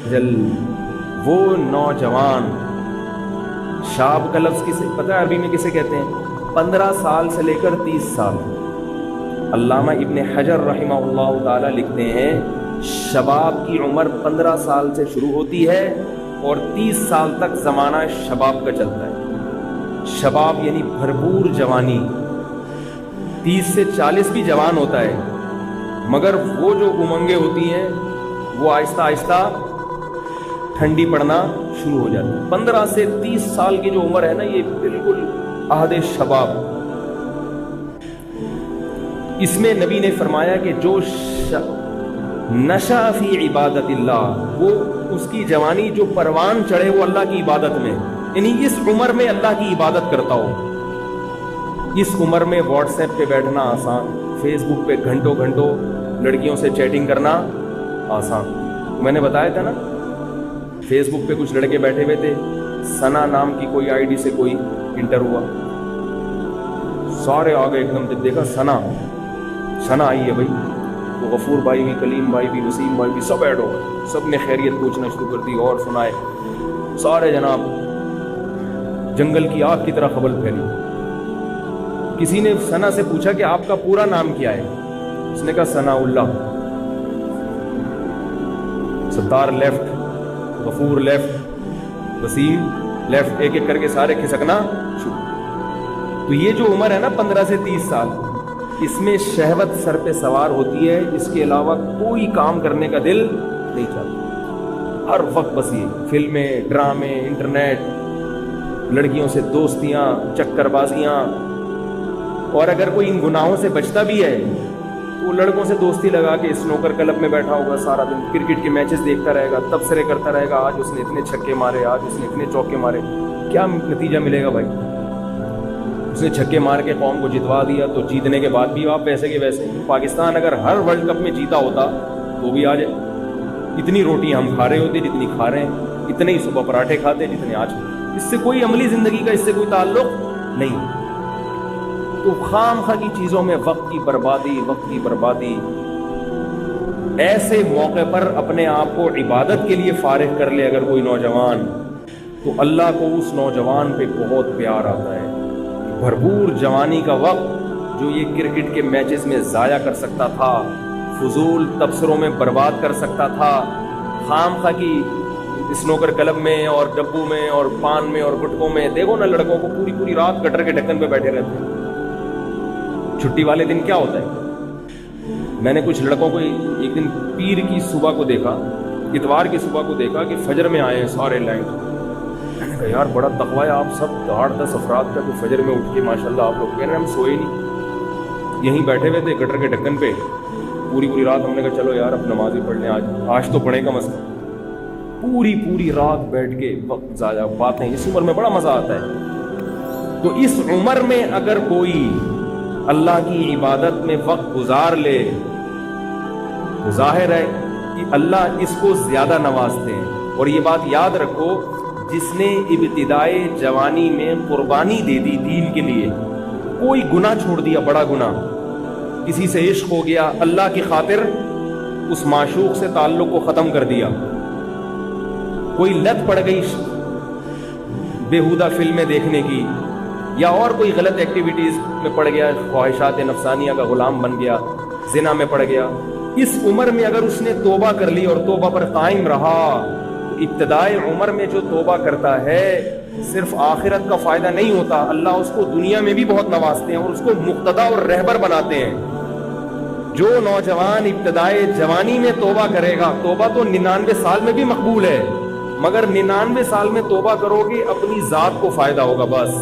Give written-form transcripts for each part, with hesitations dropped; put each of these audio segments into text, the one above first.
وجل وہ نوجوان، شاب کا لفظ کسے پتہ ہے عربی میں کسے کہتے ہیں؟ 15 سال سے لے کر 30 سال۔ علامہ ابن حجر رحمہ اللہ تعالی لکھتے ہیں شباب کی عمر 15 سال سے شروع ہوتی ہے اور 30 سال تک زمانہ شباب کا چلتا ہے۔ شباب یعنی بھرپور جوانی، 30 سے 40 بھی جوان ہوتا ہے، مگر وہ جو امنگیں ہوتی ہیں وہ آہستہ آہستہ ٹھنڈی پڑنا شروع ہو جاتی ہے۔ 15 سے 30 سال کی جو عمر ہے نا، یہ بالکل عہد شباب۔ اس میں نبی نے فرمایا کہ جو نشأ فی عبادت اللہ، وہ اس کی جوانی جو پروان چڑھے وہ اللہ کی عبادت میں، یعنی اس عمر میں اللہ کی عبادت کرتا ہو۔ اس عمر میں واٹس ایپ پہ بیٹھنا آسان، فیس بک پہ گھنٹوں گھنٹوں لڑکیوں سے چیٹنگ کرنا آسان۔ میں نے بتایا تھا نا، فیس بک پہ کچھ لڑکے بیٹھے ہوئے تھے، ثنا نام کی کوئی آئی ڈی سے کوئی انٹر ہوا، سارے آگے ایک دم جب دیکھا ثنا آئی ہے بھائی، تو غفور بھائی بھی، کلیم بھائی بھی، وسیم بھائی بھی، سب ایڈ ہو گئے، سب نے خیریت پوچھنا شروع کر دی اور سنائے، سارے جناب جنگل کی آگ کی طرح خبر پھیلی۔ کسی نے ثنا سے پوچھا کہ آپ کا پورا نام کیا ہے؟ اس نے کہا ثناء اللہ۔ ستار لیفٹ، غفور لیفٹ، وسیم لیفٹ، ایک ایک کر کے سارے کھسکنا شروع۔ تو یہ جو عمر ہے نا 15 سے 30 سال، اس میں شہوت سر پہ سوار ہوتی ہے، اس کے علاوہ کوئی کام کرنے کا دل نہیں چاہتا، ہر وقت بس یہ فلمیں، ڈرامے، انٹرنیٹ، لڑکیوں سے دوستیاں، چکر بازیاں، اور اگر کوئی ان گناہوں سے بچتا بھی ہے تو وہ لڑکوں سے دوستی لگا کے اسنوکر کلب میں بیٹھا ہوگا، سارا دن کرکٹ کے میچز دیکھتا رہے گا، تبصرے کرتا رہے گا، آج اس نے اتنے چھکے مارے، آج اس نے اتنے چوکے مارے۔ کیا نتیجہ ملے گا بھائی؟ اس نے چھکے مار کے قوم کو جتوا دیا، تو جیتنے کے بعد بھی آپ ویسے کے ویسے۔ پاکستان اگر ہر ورلڈ کپ میں جیتا ہوتا تو بھی آج اتنی روٹی ہم کھا رہے ہوتے جتنی کھا رہے ہیں، اتنے ہی صبح پراٹھے کھاتے جتنے آج۔ اس سے کوئی عملی زندگی کا اس سے کوئی تعلق نہیں۔ تو خام خواہ کی چیزوں میں وقت کی بربادی، ایسے موقع پر اپنے آپ کو عبادت کے لیے فارغ کر لے اگر کوئی نوجوان، تو اللہ کو اس نوجوان پہ بہت پیار آتا ہے۔ بھرپور جوانی کا وقت جو یہ کرکٹ کے میچز میں ضائع کر سکتا تھا، فضول تبصروں میں برباد کر سکتا تھا، خام خواہ کی اسنوکر کلب میں اور ڈبو میں اور پان میں اور گٹکوں میں، دیکھو نا لڑکوں کو پوری رات گٹر کے ڈھکن پہ بیٹھے رہتے ہیں۔ چھٹی والے دن کیا ہوتا ہے؟ میں نے کچھ لڑکوں کو ایک دن پیر کی صبح کو دیکھا، اتوار کی صبح کو دیکھا کہ فجر میں آئے ہیں سارے لائن۔ میں نے کہا یار بڑا تقوی ہے آپ سب، 8-10 افراد کا، تو فجر میں اٹھ کے ماشاءاللہ آپ لوگ کہہ رہے ہیں ہم سوئے نہیں، یہیں بیٹھے ہوئے تھے گٹر کے ڈھکن پہ پوری رات۔ ہم نے کہا چلو یار اب نماز ہی پڑھ لیں، آج تو پڑھیں کم از کم۔ پوری رات بیٹھ کے وقت ضائع، باتیں، اس عمر میں بڑا مزہ آتا ہے۔ تو اس عمر میں اگر کوئی اللہ کی عبادت میں وقت گزار لے تو ظاہر ہے کہ اللہ اس کو زیادہ نوازتے ہیں۔ اور یہ بات یاد رکھو، جس نے ابتدائے جوانی میں قربانی دے دی دین کے لیے، کوئی گناہ چھوڑ دیا، بڑا گناہ، کسی سے عشق ہو گیا، اللہ کی خاطر اس معشوق سے تعلق کو ختم کر دیا، کوئی لت پڑ گئی بیہودہ فلمیں دیکھنے کی، یا اور کوئی غلط ایکٹیویٹیز میں پڑ گیا، خواہشات نفسانیہ کا غلام بن گیا، زنا میں پڑ گیا، اس عمر میں اگر اس نے توبہ کر لی اور توبہ پر قائم رہا، ابتدائی عمر میں جو توبہ کرتا ہے صرف آخرت کا فائدہ نہیں ہوتا، اللہ اس کو دنیا میں بھی بہت نوازتے ہیں اور اس کو مقتدا اور رہبر بناتے ہیں۔ جو نوجوان ابتدائی جوانی میں توبہ کرے گا، توبہ تو 99 سال میں بھی مقبول ہے، مگر 99 سال میں توبہ کرو گے اپنی ذات کو فائدہ ہوگا، بس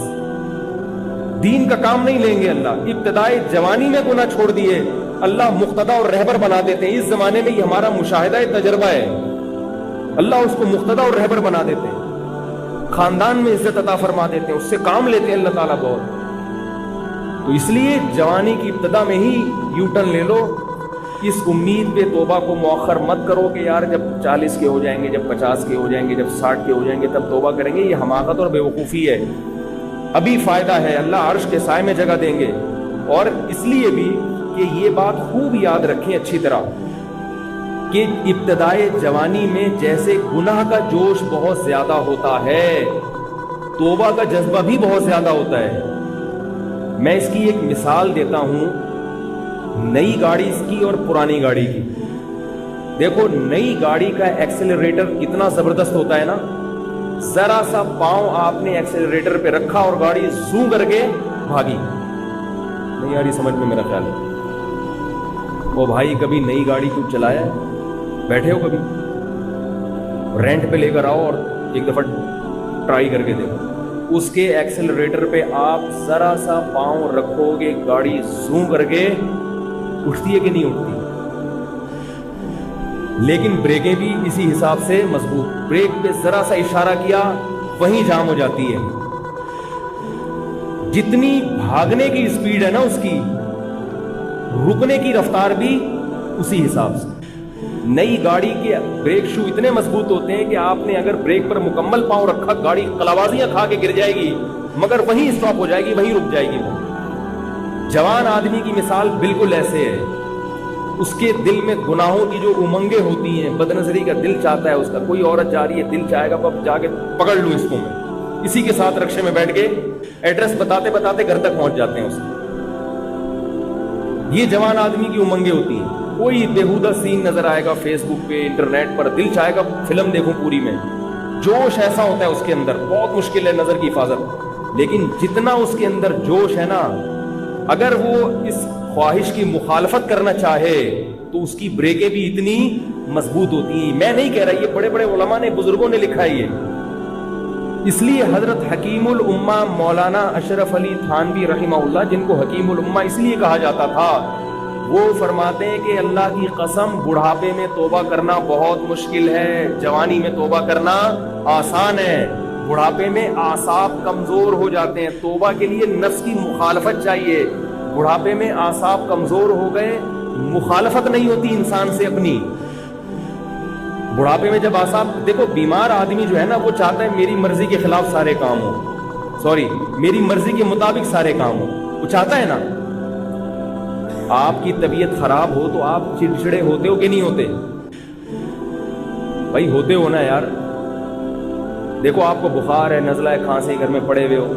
دین کا کام نہیں لیں گے اللہ۔ ابتدائی جوانی میں گناہ چھوڑ دیے، اللہ مقتدا اور رہبر بنا دیتے ہیں۔ اس زمانے میں یہ ہمارا مشاہدہ تجربہ ہے، اللہ اس کو مقتدا اور رہبر بنا دیتے ہیں، خاندان میں عزت عطا فرما دیتے ہیں، اس سے کام لیتے ہیں اللہ تعالیٰ بہت۔ تو اس لیے جوانی کی ابتدا میں ہی یو ٹرن لے لو، اس امید پہ توبہ کو مؤخر مت کرو کہ یار جب 40 کے ہو جائیں گے، جب 50 کے ہو جائیں گے، جب 60 کے ہو جائیں گے تب توبہ کریں گے۔ یہ حماقت اور بیوقوفی ہے، ابھی فائدہ ہے، اللہ عرش کے سائے میں جگہ دیں گے۔ اور اس لیے بھی کہ یہ بات خوب یاد رکھیں اچھی طرح کہ ابتدائے جوانی میں جیسے گناہ کا جوش بہت زیادہ ہوتا ہے، توبہ کا جذبہ بھی بہت زیادہ ہوتا ہے۔ میں اس کی ایک مثال دیتا ہوں، نئی گاڑی اس کی اور پرانی گاڑی کی۔ دیکھو نئی گاڑی کا ایکسیلریٹر کتنا زبردست ہوتا ہے نا، ذرا سا پاؤں آپ نے ایکسیلریٹر پہ رکھا اور گاڑی زو کر کے بھاگی۔ نہیں آ رہی سمجھ میں میرا خیال ہے؟ وہ بھائی کبھی نئی گاڑی کیوں چلایا ہے؟ بیٹھے ہو کبھی رینٹ پہ لے کر آؤ اور ایک دفعہ ٹرائی کر کے دیکھو، اس کے ایکسیلریٹر پہ آپ ذرا سا پاؤں رکھو گے گاڑی زوم کر کے اٹھتی ہے کہ نہیں اٹھتی؟ لیکن بریکیں بھی اسی حساب سے مضبوط، بریک پہ ذرا سا اشارہ کیا وہیں جام ہو جاتی ہے۔ جتنی بھاگنے کی اسپیڈ ہے نا اس کی، رکنے کی رفتار بھی اسی حساب سے۔ نئی گاڑی کے بریک شو اتنے مضبوط ہوتے ہیں کہ آپ نے اگر بریک پر مکمل پاؤں رکھا گاڑی قلاوازیاں کھا کے گر جائے گی مگر وہیں اسٹاپ ہو جائے گی، وہیں رک جائے گی۔ وہ جوان آدمی کی مثال بالکل ایسے ہے، اس کے دل میں گناہوں کی جو امنگیں ہوتی ہیں، بد نظری کا دل چاہتا ہے اس کا، کوئی عورت جا رہی ہے دل چاہے گا اب جا کے پکڑ لوں اس کو، میں اسی کے ساتھ رکشے میں بیٹھ کے ایڈریس بتاتے بتاتے گھر تک پہنچ جاتے ہیں اس کو۔ یہ جوان آدمی کی امنگیں ہوتی ہیں۔ کوئی بےہودہ سین نظر آئے گا فیس بک پہ، انٹرنیٹ پر، دل چاہے گا فلم دیکھوں پوری میں، جوش ایسا ہوتا ہے اس کے اندر، بہت مشکل ہے نظر کی حفاظت۔ لیکن جتنا اس کے اندر جوش ہے نا، اگر وہ اس خواہش کی مخالفت کرنا چاہے تو اس کی بریکیں بھی اتنی مضبوط ہوتی ہیں۔ میں نہیں کہہ رہا، یہ بڑے بڑے علماء نے، بزرگوں نے لکھا ہے یہ۔ اس لیے حضرت حکیم الامہ مولانا اشرف علی تھانوی رحمہ اللہ، جن کو حکیم الامہ اس لیے کہا جاتا تھا، وہ فرماتے ہیں کہ اللہ کی قسم بڑھاپے میں توبہ کرنا بہت مشکل ہے، جوانی میں توبہ کرنا آسان ہے۔ بڑھاپے میں اعصاب کمزور ہو جاتے ہیں، توبہ کے لیے نفس کی مخالفت چاہیے۔ بڑھاپے میں اعصاب کمزور ہو گئے، مخالفت نہیں ہوتی انسان سے اپنی۔ بڑھاپے میں جب اعصاب، دیکھو بیمار آدمی جو ہے نا، وہ چاہتا ہے میری مرضی کے خلاف سارے کام ہو، میری مرضی کے مطابق سارے کام ہو، وہ چاہتا ہے نا۔ آپ کی طبیعت خراب ہو تو آپ چڑچڑے ہوتے ہو کہ نہیں ہوتے؟ بھائی ہوتے ہو نا یار۔ دیکھو آپ کو بخار ہے، نزلہ ہے، کھانسی، گھر میں پڑے ہوئے ہو،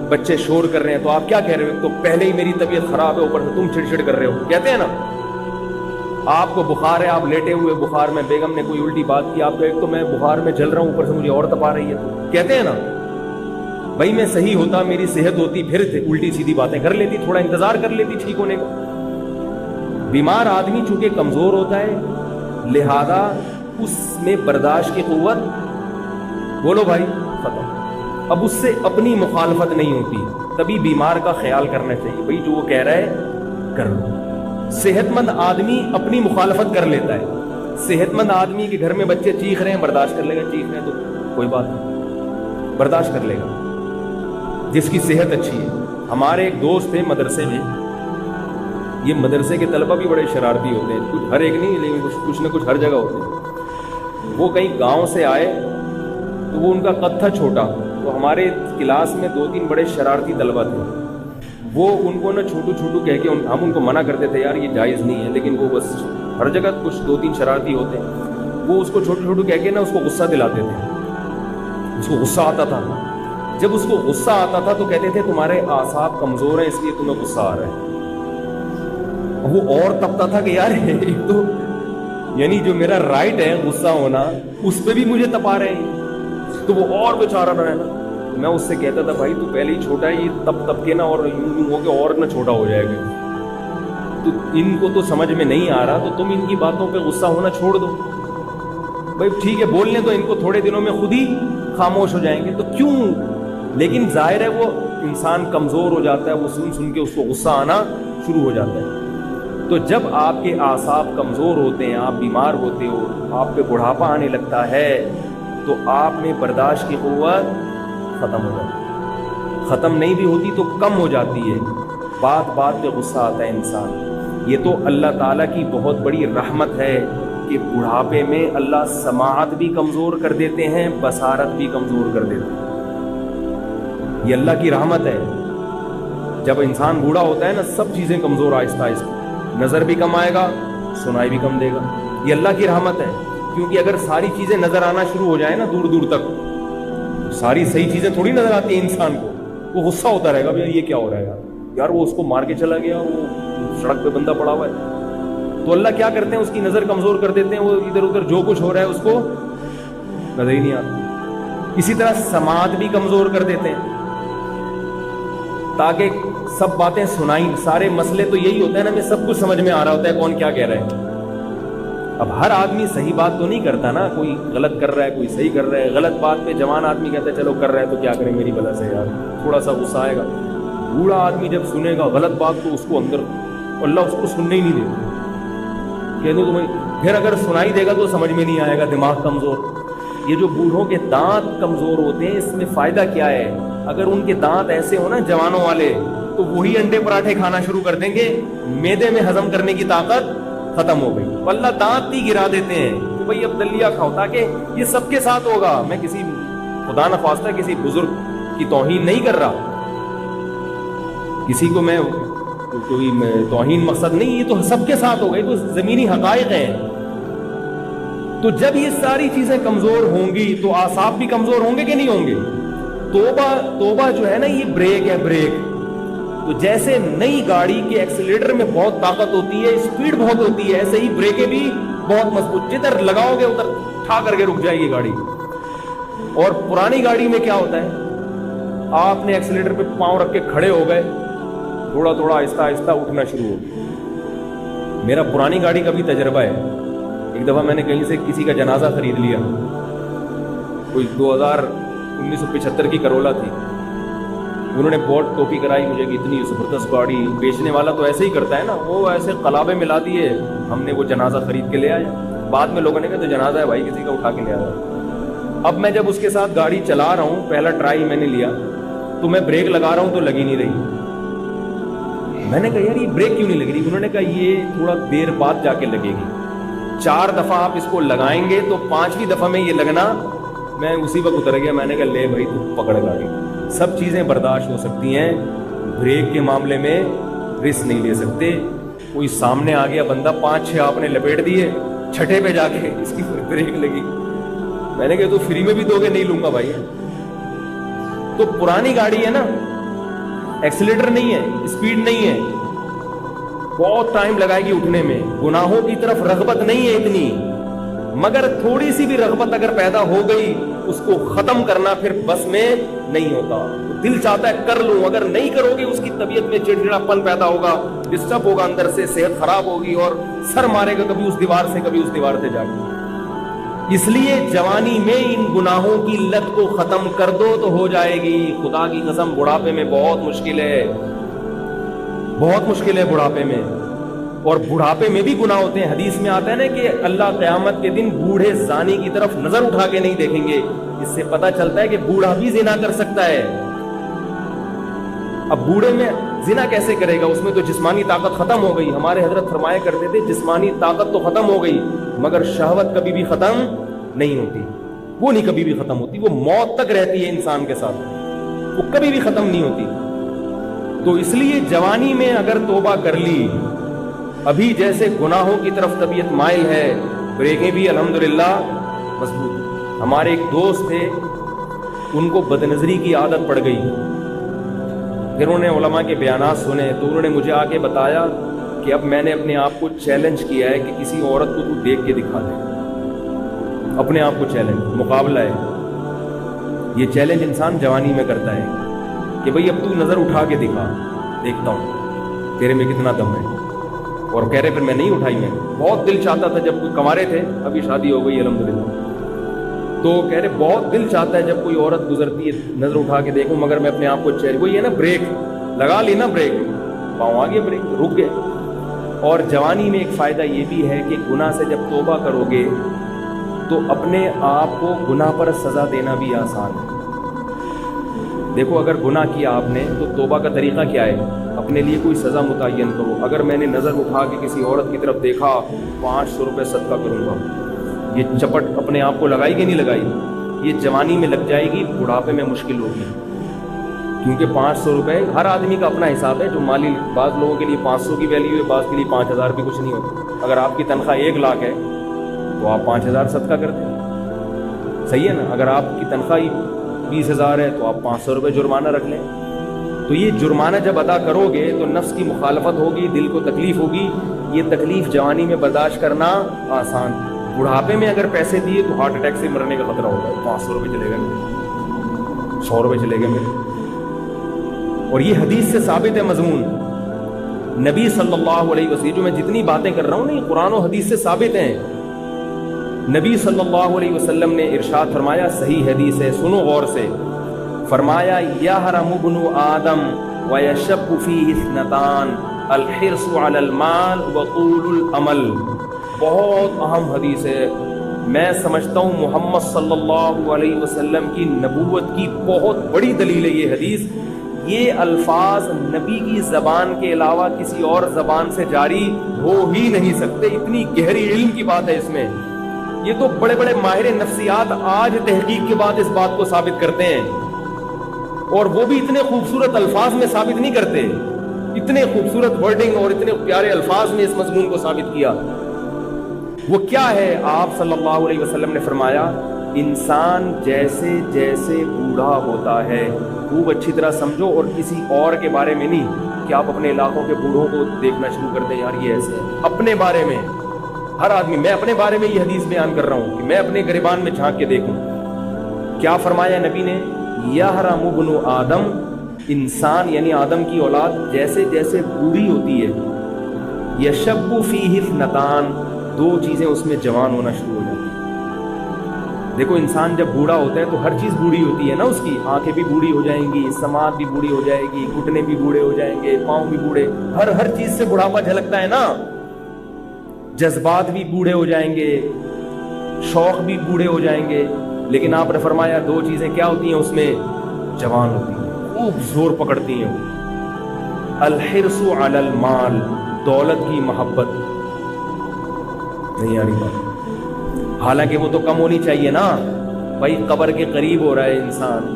بچے شور کر رہے ہیں تو آپ کیا کہہ رہے ہو؟ تو پہلے ہی میری طبیعت خراب ہے، اوپر سے تم چڑچڑ کر رہے ہو، کہتے ہیں نا۔ آپ کو بخار ہے، آپ لیٹے ہوئے بخار میں، بیگم نے کوئی الٹی بات کی، آپ کو ایک تو میں بخار میں جل رہا ہوں، اوپر سے مجھے اور تپا رہی ہے، کہتے ہیں نا۔ بھائی میں صحیح ہوتا، میری صحت ہوتی، پھر الٹی سیدھی باتیں کر لیتی، تھوڑا انتظار کر لیتی ٹھیک ہونے کا۔ بیمار آدمی چونکہ کمزور ہوتا ہے، لہذا اس میں برداشت کی قوت، بولو بھائی، ختم۔ اب اس سے اپنی مخالفت نہیں ہوتی، تبھی بیمار کا خیال کرنا چاہیے، بھائی جو وہ کہہ رہا ہے کر لو۔ صحت مند آدمی اپنی مخالفت کر لیتا ہے۔ صحت مند آدمی کے گھر میں بچے چیخ رہے ہیں، برداشت کر لے گا، چیخ رہے ہیں تو کوئی بات نہیں، برداشت کر لے گا، جس کی صحت اچھی ہے۔ ہمارے ایک دوست تھے مدرسے میں، یہ مدرسے کے طلبہ بھی بڑے شرارتی ہوتے ہیں، کچھ ہر ایک نہیں لیکن کچھ نہ کچھ ہر جگہ ہوتے ہیں۔ وہ کہیں گاؤں سے آئے تو وہ ان کا قد تھا چھوٹا، تو ہمارے کلاس میں 2-3 بڑے شرارتی طلبہ تھے۔ وہ ان کو نہ چھوٹو چھوٹو کہہ کے ہم ان کو منع کرتے تھے، یار یہ جائز نہیں ہے، لیکن وہ بس ہر جگہ کچھ 2-3 شرارتی ہوتے ہیں، وہ اس کو چھوٹو چھوٹو کہہ کے نا اس کو غصہ دلاتے تھے، اس کو غصہ آتا تھا۔ جب اس کو غصہ آتا تھا تو کہتے تھے تمہارے اعصاب کمزور ہیں اس لیے تمہیں غصہ آ رہا ہے۔ وہ اور تپتا تھا کہ یار ایک تو یعنی جو میرا رائٹ ہے غصہ ہونا، اس پہ بھی مجھے تپا رہے ہیں، تو وہ اور بیچارہ رہا نا۔ میں اس سے کہتا تھا بھائی تو پہلے ہی چھوٹا ہے، یہ تپ کے نا اور یوں ہو کے اور نہ چھوٹا ہو جائے گا، تو ان کو تو سمجھ میں نہیں آ رہا، تو تم ان کی باتوں پہ غصہ ہونا چھوڑ دو۔ بھائی ٹھیک ہے بولنے تو ان کو، تھوڑے دنوں میں خود ہی خاموش ہو جائیں گے، تو کیوں؟ لیکن ظاہر ہے وہ انسان کمزور ہو جاتا ہے، وہ سن کے اس کو غصہ آنا شروع ہو جاتا ہے۔ تو جب آپ کے اعصاب کمزور ہوتے ہیں، آپ بیمار ہوتے ہو، آپ پہ بڑھاپا آنے لگتا ہے، تو آپ میں برداشت کی قوت ختم ہو جاتی ہے۔ ختم نہیں بھی ہوتی تو کم ہو جاتی ہے، بات بات پہ غصہ آتا ہے انسان۔ یہ تو اللہ تعالیٰ کی بہت بڑی رحمت ہے کہ بڑھاپے میں اللہ سماعت بھی کمزور کر دیتے ہیں، بصارت بھی کمزور کر دیتے ہیں۔ یہ اللہ کی رحمت ہے۔ جب انسان بوڑھا ہوتا ہے نا، سب چیزیں کمزور، آہستہ آہستہ، نظر بھی کم آئے گا، سنائی بھی کم دے گا، یہ اللہ کی رحمت ہے، کیونکہ اگر ساری چیزیں نظر آنا شروع ہو جائیں نا دور دور تک، ساری صحیح چیزیں تھوڑی نظر آتی ہیں انسان کو، وہ غصہ ہوتا رہے گا یہ کیا ہو رہا ہے یار وہ اس کو مار کے چلا گیا، وہ سڑک پہ بندہ پڑا ہوا ہے۔ تو اللہ کیا کرتے ہیں، اس کی نظر کمزور کر دیتے ہیں، وہ ادھر ادھر جو کچھ ہو رہا ہے اس کو نظر ہی نہیں آتا۔ اسی طرح سماعت بھی کمزور کر دیتے ہیں تاکہ سب باتیں سنائیں، سارے مسئلے تو یہی ہوتا ہے نا، ہمیں سب کچھ سمجھ میں آ رہا ہوتا ہے کون کیا کہہ رہا ہے۔ اب ہر آدمی صحیح بات تو نہیں کرتا نا، کوئی غلط کر رہا ہے کوئی صحیح کر رہا ہے، غلط بات پہ جوان آدمی کہتا ہے چلو کر رہا ہے تو کیا کریں میری بلا سے یار، تھوڑا سا غصہ آئے گا۔ بوڑھا آدمی جب سنے گا غلط بات تو اس کو اندر اللہ اس کو سننے ہی نہیں دیتا، کہہ دوں تمہیں، پھر اگر سنائی دے گا تو سمجھ میں نہیں آئے گا، دماغ کمزور۔ یہ جو بوڑھوں کے دانت کمزور ہوتے ہیں اس میں فائدہ کیا ہے، اگر ان کے دانت ایسے ہو نا جوانوں والے تو وہی انڈے پراٹھے کھانا شروع کر دیں گے، معدے میں ہضم کرنے کی طاقت ختم ہو گئی، اللہ دانت ہی گرا دیتے ہیں کہ بھئی اب دلیا کھاؤ، تاکہ یہ سب کے ساتھ ہوگا۔ میں کسی خدا نخواستہ کسی بزرگ کی توہین نہیں کر رہا، کسی کو میں کوئی توہین مقصد نہیں، یہ تو سب کے ساتھ ہوگا، یہ تو زمینی حقائق ہیں۔ تو جب یہ ساری چیزیں کمزور ہوں گی تو اعصاب بھی کمزور ہوں گے کہ نہیں ہوں گے؟ توبہ جو ہے نا یہ بریک ہے، بریک۔ تو جیسے نئی گاڑی کے ایکسیلیٹر میں بہت طاقت ہوتی ہے، اسپیڈ بہت ہوتی ہے، ایسے ہی بریکیں بھی بہت مضبوط، جدھر لگاؤ گے ادھر ٹھا کر کے رک جائے گی گاڑی۔ اور پرانی گاڑی میں کیا ہوتا ہے، آپ نے ایکسیلیٹر پہ پاؤں رکھ کے کھڑے ہو گئے، تھوڑا تھوڑا آہستہ آہستہ اٹھنا شروع ہو گیا۔ میرا پرانی گاڑی کا بھی تجربہ ہے، ایک دفعہ میں نے کہیں سے کسی کا جنازہ خرید لیا، کوئی 1975 کی کرولا تھی، انہوں نے بہت ٹوپی کرائی مجھے کہ اتنی زبردست گاڑی، بیچنے والا تو ایسے ہی کرتا ہے نا، وہ ایسے قلابے ملا دیے، ہم نے وہ جنازہ خرید کے لے آیا۔ بعد میں لوگوں نے کہا تو جنازہ ہے بھائی، کسی کا اٹھا کے لے آیا۔ اب میں جب اس کے ساتھ گاڑی چلا رہا ہوں، پہلا ٹرائی میں نے لیا تو میں بریک لگا رہا ہوں تو لگی نہیں رہی۔ میں نے کہا یار یہ بریک کیوں نہیں لگ رہی؟ انہوں نے کہا یہ تھوڑا دیر بعد جا کے لگے گی، 4 دفعہ آپ اس کو لگائیں گے تو 5ویں دفعہ میں یہ لگنا۔ میں اسی وقت اتر گیا، میں نے کہا لے بھائی تو پکڑ گاڑی، سب چیزیں برداشت ہو سکتی ہیں، بریک کے معاملے میں رسک نہیں لے سکتے۔ کوئی سامنے آ گیا بندہ، 5-6 آپ نے لپیٹ دیے، 6 پہ جا کے اس کی بریک لگی، میں نے کہا تو فری میں بھی دو گے؟ نہیں لوں گا بھائی۔ تو پرانی گاڑی ہے نا، ایکسیلیٹر نہیں ہے، اسپیڈ نہیں ہے، بہت ٹائم لگائے گی اٹھنے میں، گناہوں کی طرف رغبت نہیں ہے اتنی، مگر تھوڑی سی بھی رغبت اگر پیدا ہو گئی اس کو ختم کرنا پھر بس میں نہیں ہوتا۔ دل چاہتا ہے کر لوں، اگر نہیں کرو گے اس کی طبیعت میں چڑچڑاپن پیدا ہوگا، ڈسٹرب ہوگا، اندر سے صحت خراب ہوگی اور سر مارے گا کبھی اس دیوار سے کبھی اس دیوار سے جا کے۔ اس لیے جوانی میں ان گناہوں کی لت کو ختم کر دو تو ہو جائے گی۔ خدا کی قسم بڑھاپے میں بہت مشکل ہے، بہت مشکل ہے بڑھاپے میں، اور بڑھاپے میں بھی گناہ ہوتے ہیں۔ حدیث میں آتا ہے نا کہ اللہ قیامت کے دن بوڑھے زانی کی طرف نظر اٹھا کے نہیں دیکھیں گے۔ اس سے پتہ چلتا ہے کہ بوڑھا بھی زنا کر سکتا ہے۔ اب بوڑھے میں زنا کیسے کرے گا؟ اس میں تو جسمانی طاقت ختم ہو گئی۔ ہمارے حضرت فرمایا کرتے تھے جسمانی طاقت تو ختم ہو گئی مگر شہوت کبھی بھی ختم نہیں ہوتی، وہ نہیں کبھی بھی ختم ہوتی، وہ موت تک رہتی ہے انسان کے ساتھ، وہ کبھی بھی ختم نہیں ہوتی۔ تو اس لیے جوانی میں اگر توبہ کر لی، ابھی جیسے گناہوں کی طرف طبیعت مائل ہے، بریکیں بھی الحمدللہ مضبوط۔ ہمارے ایک دوست تھے، ان کو بدنظری کی عادت پڑ گئی، پھر انہوں نے علماء کے بیانات سنے تو انہوں نے مجھے آ کے بتایا کہ اب میں نے اپنے آپ کو چیلنج کیا ہے کہ کسی عورت کو تو دیکھ کے دکھا دے، اپنے آپ کو چیلنج، مقابلہ ہے۔ یہ چیلنج انسان جوانی میں کرتا ہے کہ بھئی اب تو نظر اٹھا کے دکھا، دیکھتا ہوں تیرے میں کتنا دم ہے۔ اور کہہ رہے پھر میں نہیں اٹھائی، میں بہت دل چاہتا تھا جب کوئی کنوارے تھے، ابھی شادی ہو گئی الحمدللہ، تو کہہ رہے بہت دل چاہتا ہے جب کوئی عورت گزرتی ہے نظر اٹھا کے دیکھوں، مگر میں اپنے آپ کو وہی ہے نا بریک لگا لی نا، بریک پاؤں آ گیا، بریک رک گئے۔ اور جوانی میں ایک فائدہ یہ بھی ہے کہ گناہ سے جب توبہ کرو گے تو اپنے آپ کو گناہ پر سزا دینا بھی آسان ہے۔ دیکھو اگر گناہ کیا آپ نے تو توبہ کا طریقہ کیا ہے؟ اپنے لیے کوئی سزا متعین کرو۔ اگر میں نے نظر اٹھا کے کسی عورت کی طرف دیکھا، 500 روپے صدقہ کروں گا، یہ چپٹ اپنے آپ کو لگائی کہ نہیں لگائی؟ یہ جوانی میں لگ جائے گی، بڑھاپے میں مشکل ہوگی، کیونکہ 500 روپے ہر آدمی کا اپنا حساب ہے۔ جو مالی، بعض لوگوں کے لیے 500 کی ویلیو ہے، بعض کے لیے 5000 بھی کچھ نہیں ہوتا۔ اگر آپ کی تنخواہ 1 لاکھ ہے تو آپ 5,000 صدقہ کر دیں. صحیح ہے نا. اگر آپ کی تنخواہ 20,000 ہے تو آپ 500 روپے جرمانہ رکھ لیں. تو یہ جرمانہ جب ادا کرو گے تو نفس کی مخالفت ہوگی, دل کو تکلیف ہوگی. یہ تکلیف جوانی میں برداشت کرنا آسان. بڑھاپے میں اگر پیسے دیے تو ہارٹ اٹیک سے مرنے کا خطرہ ہوگا. 500 روپے چلے گئے میرے, 100 روپے چلے گئے میرے. اور یہ حدیث سے ثابت ہے مضمون. نبی صلی اللہ علیہ وسلم, جو میں جتنی باتیں کر رہا ہوں نا, یہ قرآن و حدیث سے ثابت ہیں. نبی صلی اللہ علیہ وسلم نے ارشاد فرمایا, صحیح حدیث ہے, سنو غور سے. فرمایا یحرم ابن آدم ویشب فیہ اثنتان الحرص علی المال وطول العمل. بہت اہم حدیث ہے. میں سمجھتا ہوں محمد صلی اللہ علیہ وسلم کی نبوت کی بہت بڑی دلیل ہے یہ حدیث. یہ الفاظ نبی کی زبان کے علاوہ کسی اور زبان سے جاری ہو ہی نہیں سکتے. اتنی گہری علم کی بات ہے اس میں. یہ تو بڑے بڑے ماہر نفسیات آج تحقیق کے بعد اس بات کو ثابت کرتے ہیں, اور وہ بھی اتنے خوبصورت الفاظ میں ثابت نہیں کرتے. اتنے خوبصورت ورڈنگ اور اتنے پیارے الفاظ میں اس مضمون کو ثابت کیا. وہ کیا ہے؟ آپ صلی اللہ علیہ وسلم نے فرمایا, انسان جیسے جیسے بوڑھا ہوتا ہے, خوب اچھی طرح سمجھو, اور کسی اور کے بارے میں نہیں کہ آپ اپنے علاقوں کے بوڑھوں کو دیکھنا شروع کر دیں, یار یہ ایسے ہے. اپنے بارے میں ہر آدمی, میں اپنے بارے میں یہ حدیث بیان کر رہا ہوں کہ میں اپنے گریبان میں جھانک کے دیکھوں. کیا فرمایا نبی نے؟ یحرم ابن آدم, انسان یعنی آدم کی اولاد جیسے جیسے بوڑھی ہوتی ہے, یشب فیہ اثنتان, دو چیزیں اس میں جوان ہونا شروع ہو جاتی ہیں. دیکھو انسان جب بوڑھا ہوتا ہے تو ہر چیز بوڑھی ہوتی ہے نا, اس کی آنکھیں بھی بوڑھی ہو جائیں گی, سماعت بھی بوڑھی ہو جائے گی, گھٹنے بھی بوڑھے ہو جائیں گے, پاؤں بھی بوڑھے, ہر چیز سے بڑھاپا جھلکتا ہے نا. جذبات بھی بوڑھے ہو جائیں گے, شوق بھی بوڑھے ہو جائیں گے. لیکن آپ نے فرمایا دو چیزیں کیا ہوتی ہیں اس میں جوان ہوتی ہیں, خوب زور پکڑتی ہیں. الحرص علی المال, دولت کی محبت. نہیں آ رہی بات؟ حالانکہ وہ تو کم ہونی چاہیے نا بھائی, قبر کے قریب ہو رہا ہے انسان,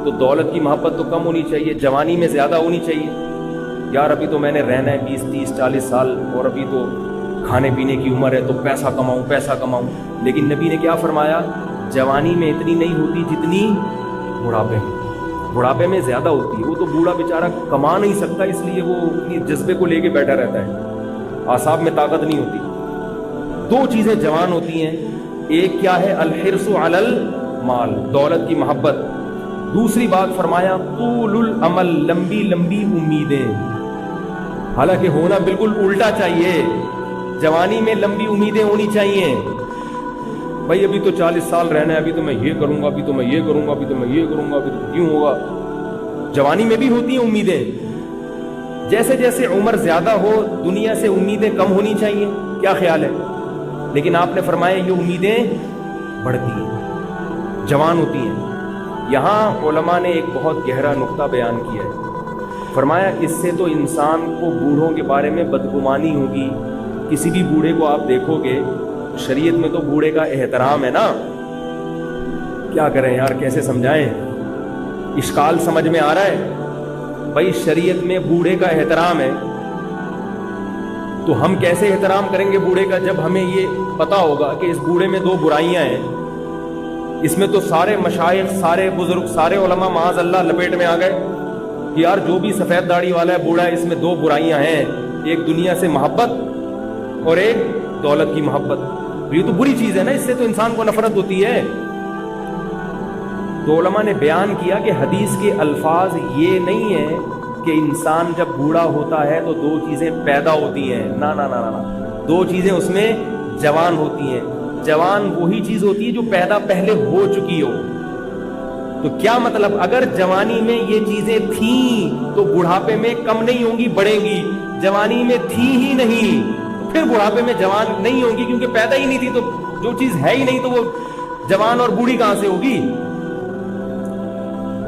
تو دولت کی محبت تو کم ہونی چاہیے, جوانی میں زیادہ ہونی چاہیے. یار ابھی تو میں نے رہنا ہے 20 30 40 سال, اور ابھی تو کھانے پینے کی عمر ہے, تو پیسہ کماؤں پیسہ کماؤں. لیکن نبی نے کیا فرمایا؟ جوانی میں اتنی نہیں ہوتی جتنی بڑھاپے میں. بڑھاپے میں زیادہ ہوتی ہے. وہ تو بوڑھا بیچارہ کما نہیں سکتا, اس لیے وہ اپنی جذبے کو لے کے بیٹھا رہتا ہے, اعصاب میں طاقت نہیں ہوتی. دو چیزیں جوان ہوتی ہیں, ایک کیا ہے؟ الحرص علی المال, دولت کی محبت. دوسری بات فرمایا طول العمل, لمبی لمبی امیدیں. حالانکہ ہونا بالکل الٹا چاہیے. جوانی میں لمبی امیدیں ہونی چاہیے. بھائی ابھی تو 40 سال رہنا ہے, ابھی تو میں یہ کروں گا, ابھی تو میں یہ کروں گا, ابھی تو میں یہ کروں گا, ابھی تو کیوں ہوگا. جوانی میں بھی ہوتی ہیں امیدیں. جیسے جیسے عمر زیادہ ہو دنیا سے امیدیں کم ہونی چاہیے. کیا خیال ہے؟ لیکن آپ نے فرمایا یہ امیدیں بڑھتی ہیں, جوان ہوتی ہیں. یہاں علماء نے ایک بہت گہرا نقطہ بیان کیا ہے. فرمایا اس سے تو انسان کو بوڑھوں کے بارے میں بدگمانی ہوگی. کسی بھی بوڑھے کو آپ دیکھو گے, شریعت میں تو بوڑھے کا احترام ہے نا. کیا کریں یار, کیسے سمجھائیں؟ اشکال سمجھ میں آ رہا ہے؟ بھائی شریعت میں بوڑھے کا احترام ہے, تو ہم کیسے احترام کریں گے بوڑھے کا جب ہمیں یہ پتا ہوگا کہ اس بوڑھے میں 2 برائیاں ہیں. اس میں تو سارے مشائخ, سارے بزرگ, سارے علماء معاذ اللہ لپیٹ میں آ گئے کہ یار جو بھی سفید داڑھی والا ہے بوڑھا ہے, اس میں 2 برائیاں ہیں, ایک دنیا سے محبت اور ایک دولت کی محبت. یہ تو بری چیز ہے نا, اس سے تو انسان کو نفرت ہوتی ہے. تو علماء نے بیان کیا کہ حدیث کے الفاظ یہ نہیں ہے کہ انسان جب بوڑھا ہوتا ہے تو 2 چیزیں پیدا ہوتی ہیں. نا نا نا نا, 2 چیزیں اس میں جوان ہوتی ہیں. جوان وہی چیز ہوتی ہے جو پیدا پہلے ہو چکی ہو. تو کیا مطلب, اگر جوانی میں یہ چیزیں تھیں تو بڑھاپے میں کم نہیں ہوں گی, بڑھیں گی. جوانی میں تھی ہی نہیں, پھر بڑھاپے میں جوان نہیں ہوں گی, کیونکہ پیدا ہی نہیں تھی. تو جو چیز ہے ہی نہیں تو وہ جوان اور بوڑھی کہاں سے ہوگی؟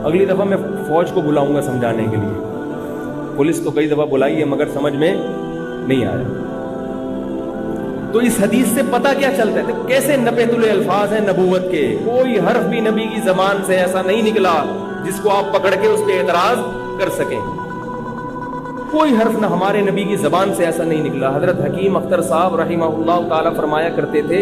اگلی دفعہ میں فوج کو بلاؤں گا سمجھانے کے لیے. پولیس تو کئی دفعہ بلائی ہے مگر سمجھ میں نہیں آیا. تو اس حدیث سے پتہ کیا چلتا ہے؟ کیسے نپیتل الفاظ ہیں نبوت کے. کوئی حرف بھی نبی کی زبان سے ایسا نہیں نکلا جس کو آپ پکڑ کے اس پہ اعتراض کر سکیں. کوئی حرف نہ ہمارے نبی کی زبان سے ایسا نہیں نکلا. حضرت حکیم اختر صاحب رحمہ اللہ تعالی فرمایا کرتے تھے